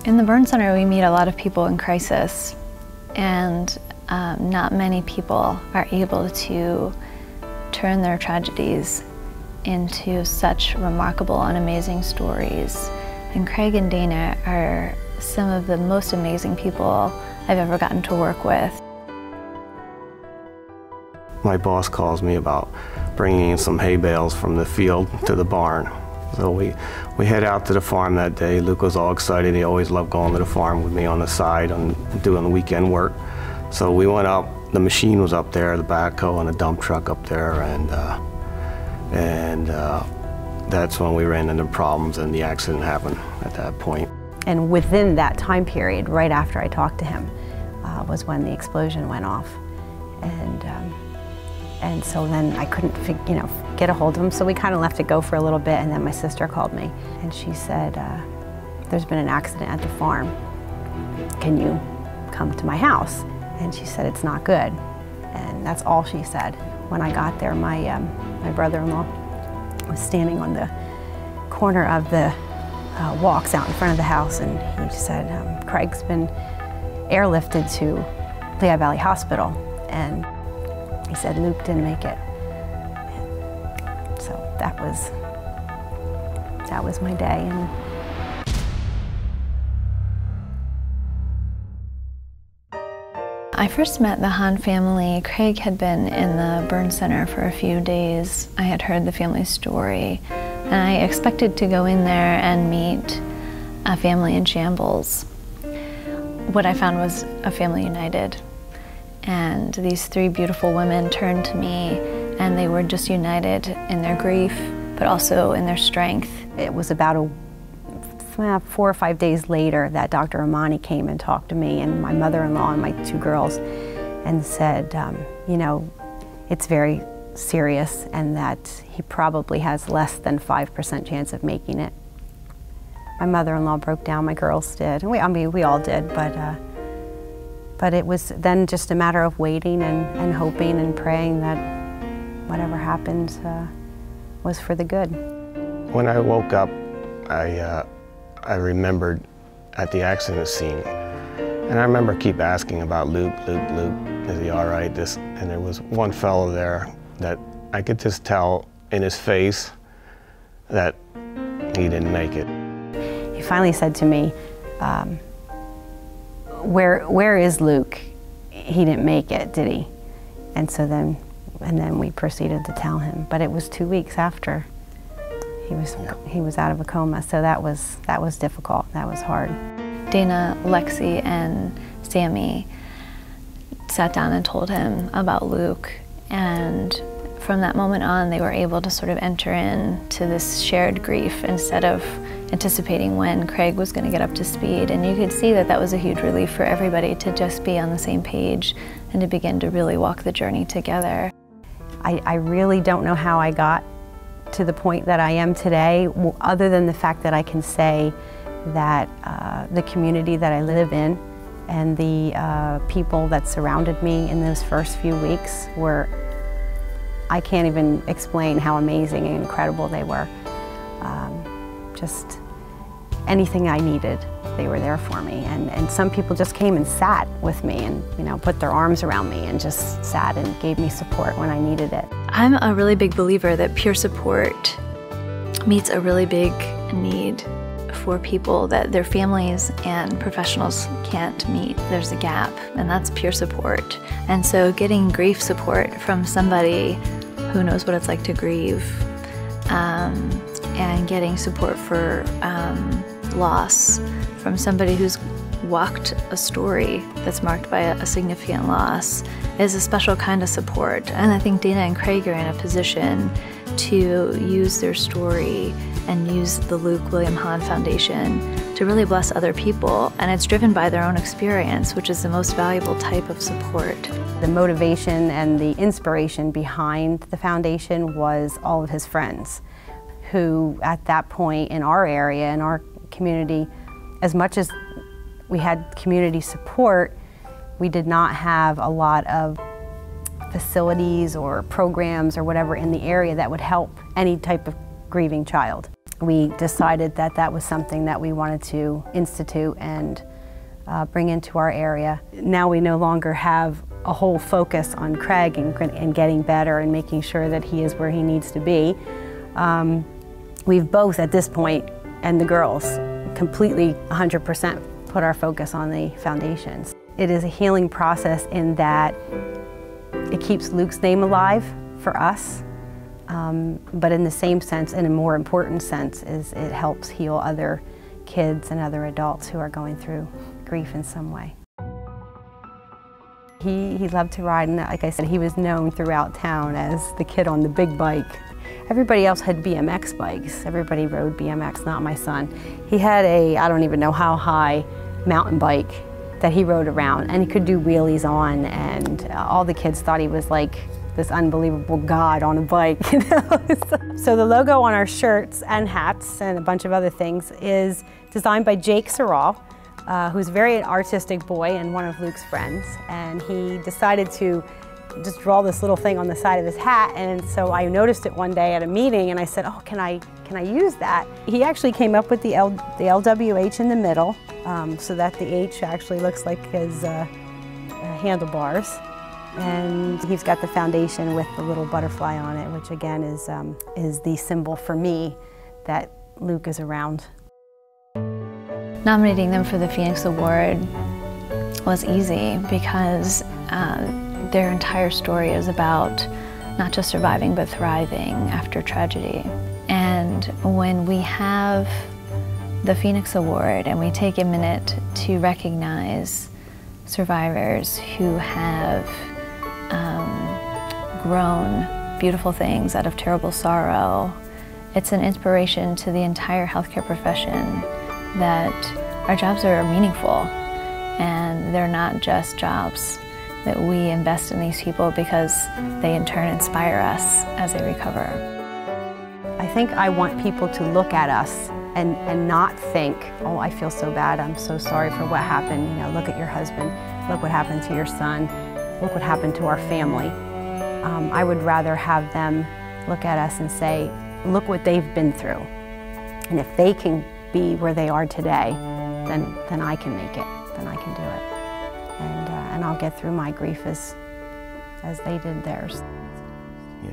In the Burn Center, we meet a lot of people in crisis, and not many people are able to turn their tragedies into such remarkable and amazing stories. And Craig and Dana are some of the most amazing people I've ever gotten to work with. My boss calls me about bringing in some hay bales from the field to the barn. So we head out to the farm that day. Luke was all excited. He always loved going to the farm with me on the side and doing the weekend work. So we went up. The machine was up there, the backhoe and a dump truck up there, and that's when we ran into problems and the accident happened at that point. And within that time period, right after I talked to him, was when the explosion went off. And so then I couldn't, get a hold of him, so we kind of left it go for a little bit, and then my sister called me, and she said, there's been an accident at the farm. Can you come to my house? And she said, it's not good. And that's all she said. When I got there, my brother-in-law was standing on the corner of the walks out in front of the house, and he said, Craig's been airlifted to Lehigh Valley Hospital, and he said Luke didn't make it. So that was my day. And I first met the Hahn family. Craig had been in the Burn Center for a few days. I had heard the family's story, and I expected to go in there and meet a family in shambles. What I found was a family united. And these three beautiful women turned to me, and they were just united in their grief, but also in their strength. it was about 4 or 5 days later that Dr. Amani came and talked to me and my mother-in-law and my 2 girls and said, you know, it's very serious and that he probably has less than 5% chance of making it. My mother-in-law broke down, my girls did, and we all did, but it was then just a matter of waiting and hoping and praying that whatever happened was for the good. When I woke up, I remembered at the accident scene, and I remember keep asking about Luke, is he all right? And there was one fellow there that I could just tell in his face that he didn't make it. He finally said to me, where is Luke? He didn't make it, did he? And so then we proceeded to tell him, but it was 2 weeks after he was out of a coma, so that was difficult, that was hard. Dana, Lexi, and Sammy sat down and told him about Luke, and from that moment on they were able to sort of enter into this shared grief instead of anticipating when Craig was going to get up to speed, and you could see that that was a huge relief for everybody to just be on the same page and to begin to really walk the journey together. I really don't know how I got to the point that I am today, other than the fact that I can say that the community that I live in and the people that surrounded me in those first few weeks were, I can't even explain how amazing and incredible they were. Just anything I needed, they were there for me. And some people just came and sat with me and, you know, put their arms around me and just sat and gave me support when I needed it. I'm a really big believer that peer support meets a really big need for people that their families and professionals can't meet. There's a gap, and that's peer support. And so getting grief support from somebody who knows what it's like to grieve, and getting support for loss from somebody who's walked a story that's marked by a significant loss is a special kind of support. And I think Dana and Craig are in a position to use their story and use the Luke William Hahn Foundation to really bless other people. And it's driven by their own experience, which is the most valuable type of support. The motivation and the inspiration behind the foundation was all of his friends, who at that point in our area, in our community, as much as we had community support, we did not have a lot of facilities or programs or whatever in the area that would help any type of grieving child. we decided that that was something that we wanted to institute and bring into our area. Now we no longer have a whole focus on Craig and getting better and making sure that he is where he needs to be. We've both, at this point, and the girls, completely 100% put our focus on the foundations. It is a healing process in that it keeps Luke's name alive for us, but in the same sense, in a more important sense, is it helps heal other kids and other adults who are going through grief in some way. He loved to ride, and like I said, he was known throughout town as the kid on the big bike. Everybody else had BMX bikes. Everybody rode BMX, not my son. He had a, I don't even know how high, mountain bike that he rode around, and he could do wheelies on, and all the kids thought he was like this unbelievable god on a bike. You know? So the logo on our shirts and hats and a bunch of other things is designed by Jake Sorrell, who's a very artistic boy and one of Luke's friends, and he decided to just draw this little thing on the side of his hat, and so I noticed it one day at a meeting, and I said, oh, can I use that? He actually came up with the LVHN in the middle, so that the H actually looks like his handlebars, and he's got the foundation with the little butterfly on it, which again is the symbol for me that Luke is around. Nominating them for the Phoenix Award was easy because their entire story is about not just surviving but thriving after tragedy. And when we have the Phoenix Award and we take a minute to recognize survivors who have grown beautiful things out of terrible sorrow, it's an inspiration to the entire healthcare profession that our jobs are meaningful and they're not just jobs, that we invest in these people because they in turn inspire us as they recover. I think I want people to look at us and not think, oh, I feel so bad, I'm so sorry for what happened. You know, look at your husband, look what happened to your son, look what happened to our family. I would rather have them look at us and say, look what they've been through. And if they can be where they are today, then I can make it, then I can do it. And I'll get through my grief as they did theirs. Yeah.